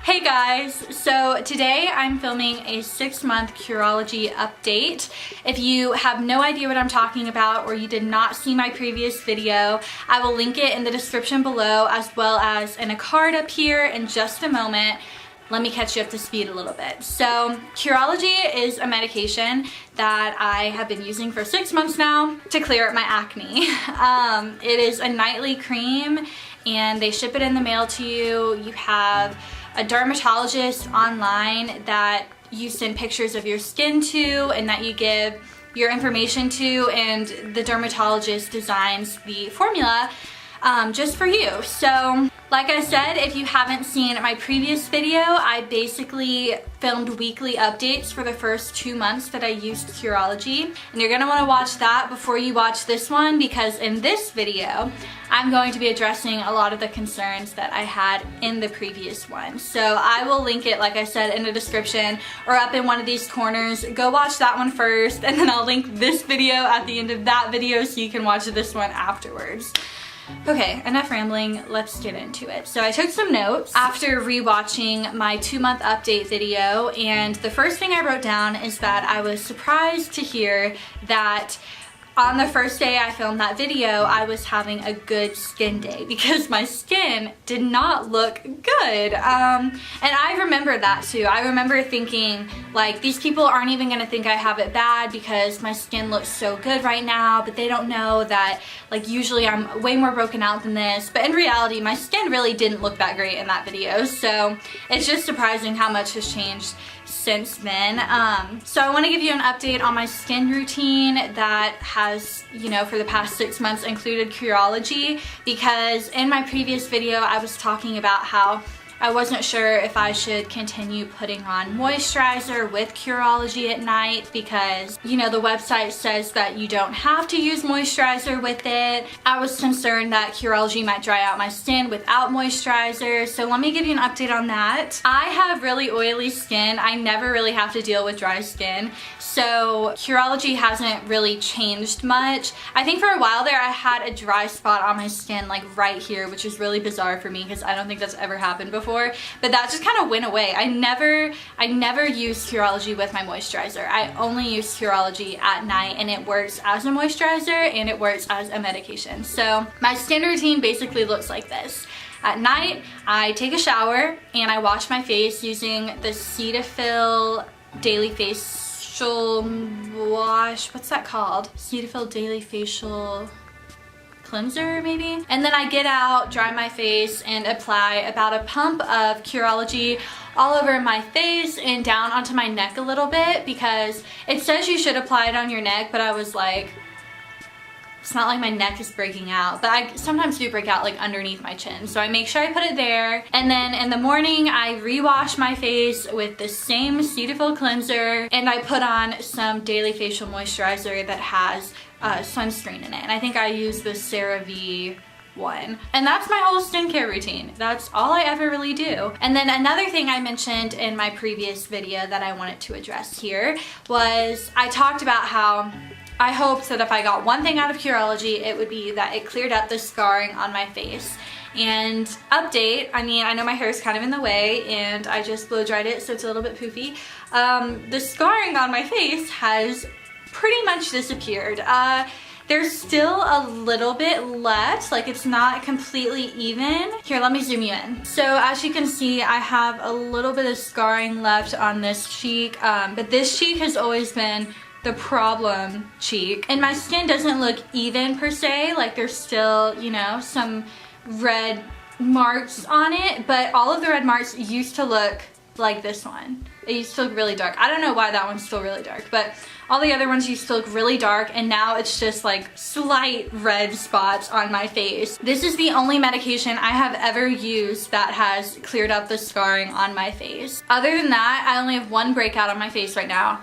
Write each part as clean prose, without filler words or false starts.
Hey guys, so today I'm filming a 6-month Curology update. If you have no idea what I'm talking about or you did not see my previous video, I will link it in the description below as well as in a card up here in just a moment. Let me catch you up to speed a little bit. So Curology is a medication that I have been using for 6 months now to clear up my acne. It is a nightly cream and they ship it in the mail to you. You have a dermatologist online that you send pictures of your skin to and that you give your information to, and the dermatologist designs the formula just for you. So like I said, if you haven't seen my previous video, I basically filmed weekly updates for the first 2 months that I used Curology. And you're gonna wanna watch that before you watch this one, because in this video, I'm going to be addressing a lot of the concerns that I had in the previous one. So I will link it, like I said, in the description or up in one of these corners. Go watch that one first, and then I'll link this video at the end of that video so you can watch this one afterwards. Okay, enough rambling, let's get into it. So I took some notes after rewatching my 2-month update video, and the first thing I wrote down is that I was surprised to hear that on the first day I filmed that video, I was having a good skin day because my skin did not look good. And I remember that too. I remember thinking, like, these people aren't even gonna think I have it bad because my skin looks so good right now, but they don't know that, like, usually I'm way more broken out than this. But in reality, my skin really didn't look that great in that video. So it's just surprising how much has changed since then. So I want to give you an update on my skin routine that has, you know, for the past 6 months included Curology, because in my previous video I was talking about how I wasn't sure if I should continue putting on moisturizer with Curology at night because, you know, the website says that you don't have to use moisturizer with it. I was concerned that Curology might dry out my skin without moisturizer, so let me give you an update on that. I have really oily skin. I never really have to deal with dry skin, so Curology hasn't really changed much. I think for a while there I had a dry spot on my skin, like right here, which is really bizarre for me because I don't think that's ever happened before. But that just kind of went away. I never use Curology with my moisturizer. I only use Curology at night, and it works as a moisturizer and it works as a medication. So my skin routine basically looks like this. At night, I take a shower and I wash my face using the Cetaphil Daily Facial Wash. What's that called? Cetaphil Daily Facial Cleanser, maybe? And then I get out, dry my face, and apply about a pump of Curology all over my face and down onto my neck a little bit, because it says you should apply it on your neck, but I was like, it's not like my neck is breaking out, but I sometimes do break out like underneath my chin. So I make sure I put it there. And then in the morning, I rewash my face with the same Cetaphil cleanser, and I put on some daily facial moisturizer that has sunscreen in it. And I think I use the CeraVe one. And that's my whole skincare routine. That's all I ever really do. And then another thing I mentioned in my previous video that I wanted to address here was I talked about how I hoped that if I got one thing out of Curology, it would be that it cleared up the scarring on my face. And update, I mean, I know my hair is kind of in the way and I just blow dried it, so it's a little bit poofy. The scarring on my face has pretty much disappeared. There's still a little bit left, like it's not completely even. Here, let me zoom you in. So as you can see, I have a little bit of scarring left on this cheek, but this cheek has always been the problem cheek. And my skin doesn't look even per se, like there's still, you know, some red marks on it, but all of the red marks used to look like this one. It used to look really dark. I don't know why that one's still really dark, but all the other ones used to look really dark, and now it's just like slight red spots on my face. This is the only medication I have ever used that has cleared up the scarring on my face. Other than that, I only have one breakout on my face right now,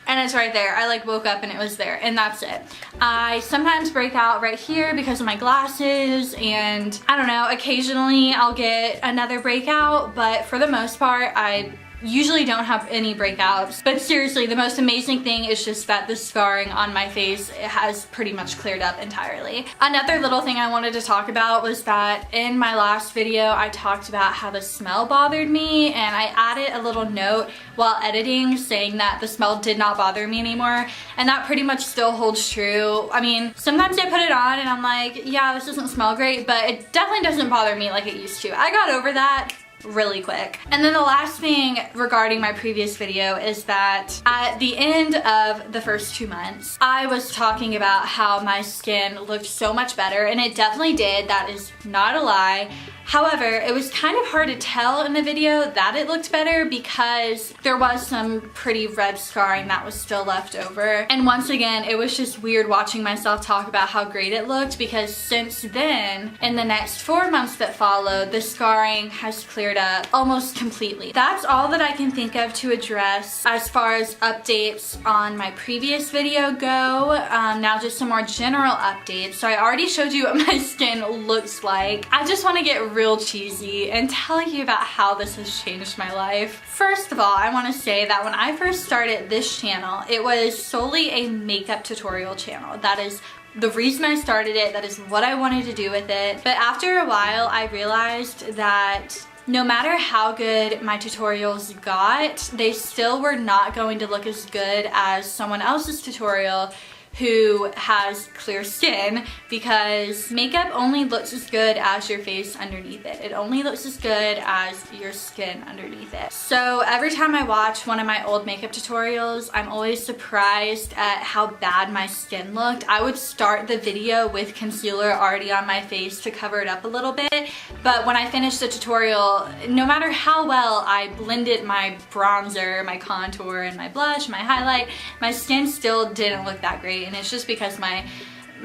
and it's right there. I like woke up and it was there, and that's it. I sometimes break out right here because of my glasses, and I don't know, occasionally I'll get another breakout, but for the most part, I usually don't have any breakouts. But seriously, the most amazing thing is just that the scarring on my face has pretty much cleared up entirely. Another little thing I wanted to talk about was that in my last video, I talked about how the smell bothered me, and I added a little note while editing saying that the smell did not bother me anymore, and that pretty much still holds true. I mean, sometimes I put it on and I'm like, yeah, this doesn't smell great, but it definitely doesn't bother me like it used to. I got over that really quick. And then the last thing regarding my previous video is that at the end of the first 2 months, I was talking about how my skin looked so much better, and it definitely did. That is not a lie. However, it was kind of hard to tell in the video that it looked better because there was some pretty red scarring that was still left over. And once again, it was just weird watching myself talk about how great it looked, because since then, in the next 4 months that followed, the scarring has cleared up almost completely. That's all that I can think of to address as far as updates on my previous video go. Now just some more general updates. So I already showed you what my skin looks like. I just want to get real cheesy and tell you about how this has changed my life. First of all, I want to say that when I first started this channel, it was solely a makeup tutorial channel. That is the reason I started it. That is what I wanted to do with it. But after a while, I realized that no matter how good my tutorials got, they still were not going to look as good as someone else's tutorial who has clear skin, because makeup only looks as good as your face underneath it. It only looks as good as your skin underneath it. So every time I watch one of my old makeup tutorials, I'm always surprised at how bad my skin looked. I would start the video with concealer already on my face to cover it up a little bit, but when I finished the tutorial, no matter how well I blended my bronzer, my contour, and my blush, my highlight, my skin still didn't look that great. And it's just because my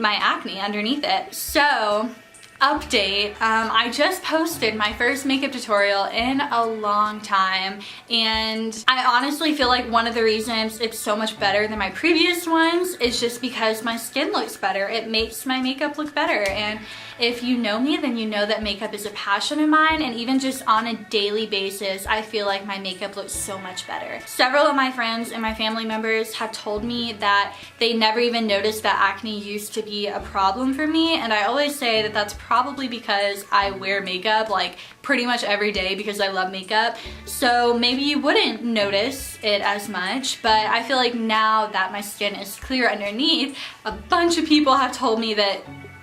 acne underneath it. So, update, I just posted my first makeup tutorial in a long time, and I honestly feel like one of the reasons it's so much better than my previous ones is just because my skin looks better. It makes my makeup look better, and if you know me, then you know that makeup is a passion of mine, and even just on a daily basis, I feel like my makeup looks so much better. Several of my friends and my family members have told me that they never even noticed that acne used to be a problem for me, and I always say that that's probably because I wear makeup like pretty much every day because I love makeup. So maybe you wouldn't notice it as much, but I feel like now that my skin is clear underneath, a bunch of people have told me that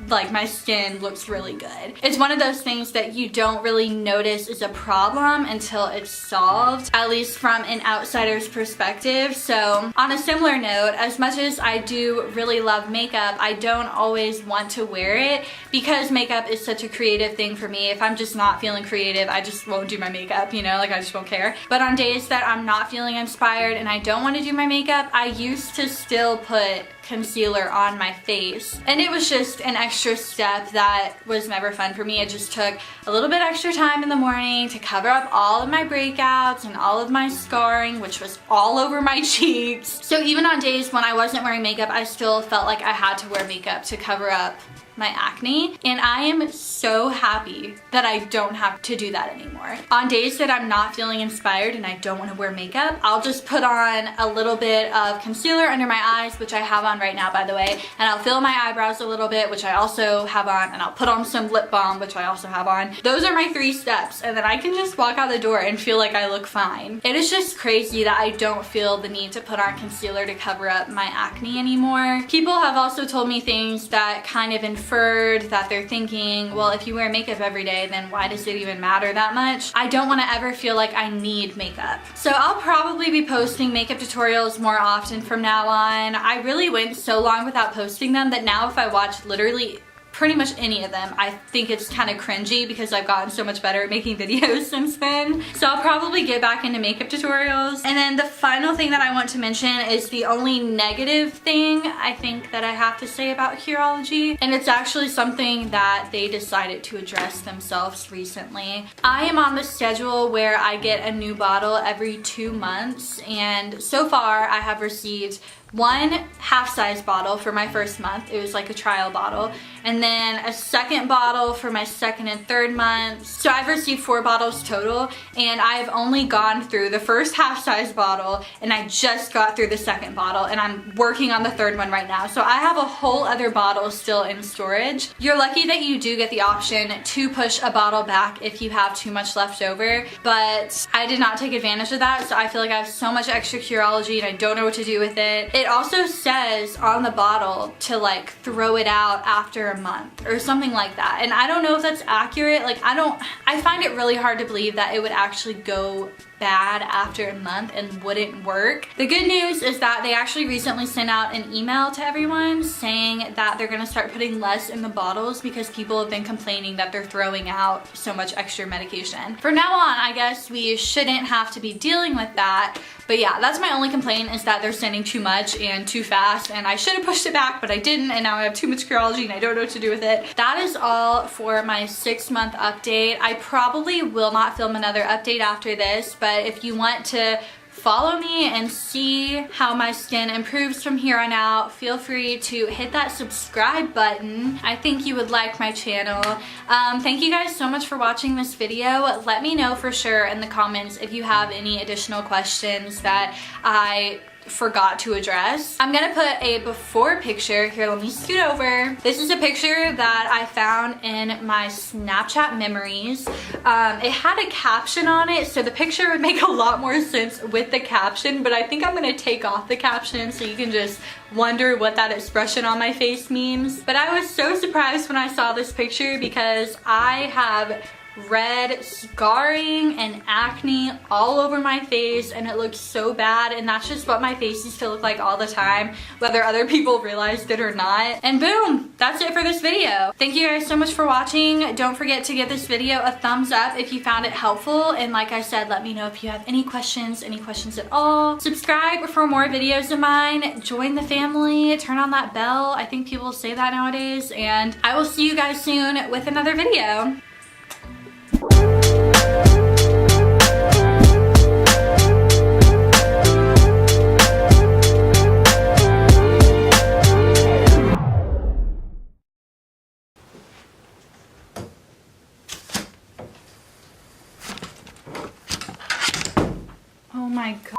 like my skin looks really good. It's one of those things that you don't really notice is a problem until it's solved, at least from an outsider's perspective. So on a similar note, as much as I do really love makeup, I don't always want to wear it because makeup is such a creative thing for me. If I'm just not feeling creative, I just won't do my makeup, you know, like I just won't care. But on days that I'm not feeling inspired and I don't want to do my makeup, I used to still put concealer on my face, and it was just an extra step that was never fun for me. It just took a little bit extra time in the morning to cover up all of my breakouts and all of my scarring, which was all over my cheeks. So even on days when I wasn't wearing makeup, I still felt like I had to wear makeup to cover up my acne, and I am so happy that I don't have to do that anymore. On days that I'm not feeling inspired and I don't want to wear makeup, I'll just put on a little bit of concealer under my eyes, which I have on right now, by the way, and I'll fill my eyebrows a little bit, which I also have on, and I'll put on some lip balm, which I also have on. Those are my 3 steps, and then I can just walk out the door and feel like I look fine. It is just crazy that I don't feel the need to put on concealer to cover up my acne anymore. People have also told me things that kind of that they're thinking, well, if you wear makeup every day, then why does it even matter that much? I don't want to ever feel like I need makeup. So I'll probably be posting makeup tutorials more often from now on. I really went so long without posting them that now if I watch literally pretty much any of them, I think it's kind of cringy because I've gotten so much better at making videos since then. So I'll probably get back into makeup tutorials. And then the final thing that I want to mention is the only negative thing I think that I have to say about Curology, and it's actually something that they decided to address themselves recently. I am on the schedule where I get a new bottle every 2 months, and so far I have received one half-size bottle for my first month. It was like a trial bottle. And then a second bottle for my second and third month. So I've received 4 bottles total, and I've only gone through the first half-size bottle, and I just got through the second bottle, and I'm working on the third one right now. So I have a whole other bottle still in storage. You're lucky that you do get the option to push a bottle back if you have too much left over, but I did not take advantage of that, so I feel like I have so much extra Curology and I don't know what to do with it. It also says on the bottle to like throw it out after a month or something like that, and I don't know if that's accurate. Like I find it really hard to believe that it would actually go bad after a month and wouldn't work. The good news is that they actually recently sent out an email to everyone saying that they're gonna start putting less in the bottles because people have been complaining that they're throwing out so much extra medication. From now on, I guess we shouldn't have to be dealing with that. But yeah, that's my only complaint, is that they're sending too much and too fast, and I should have pushed it back, but I didn't, and now I have too much Curology and I don't know what to do with it. That is all for my 6-month update. I probably will not film another update after this, but if you want to follow me and see how my skin improves from here on out, feel free to hit that subscribe button. I think you would like my channel. Thank you guys so much for watching this video. Let me know for sure in the comments if you have any additional questions that I forgot to address. I'm gonna put a before picture here. Let me scoot over. This is a picture that I found in my Snapchat memories. It had a caption on it, so the picture would make a lot more sense with the caption, but I think I'm gonna take off the caption so you can just wonder what that expression on my face means. But I was so surprised when I saw this picture because I have red scarring and acne all over my face, and it looks so bad, and that's just what my face used to look like all the time, whether other people realized it or not. And boom, that's it for this video. Thank you guys so much for watching. Don't forget to give this video a thumbs up if you found it helpful, and like I said, let me know if you have any questions at all. Subscribe for more videos of mine, join the family, turn on that bell. I think people say that nowadays, and I will see you guys soon with another video. Oh my God.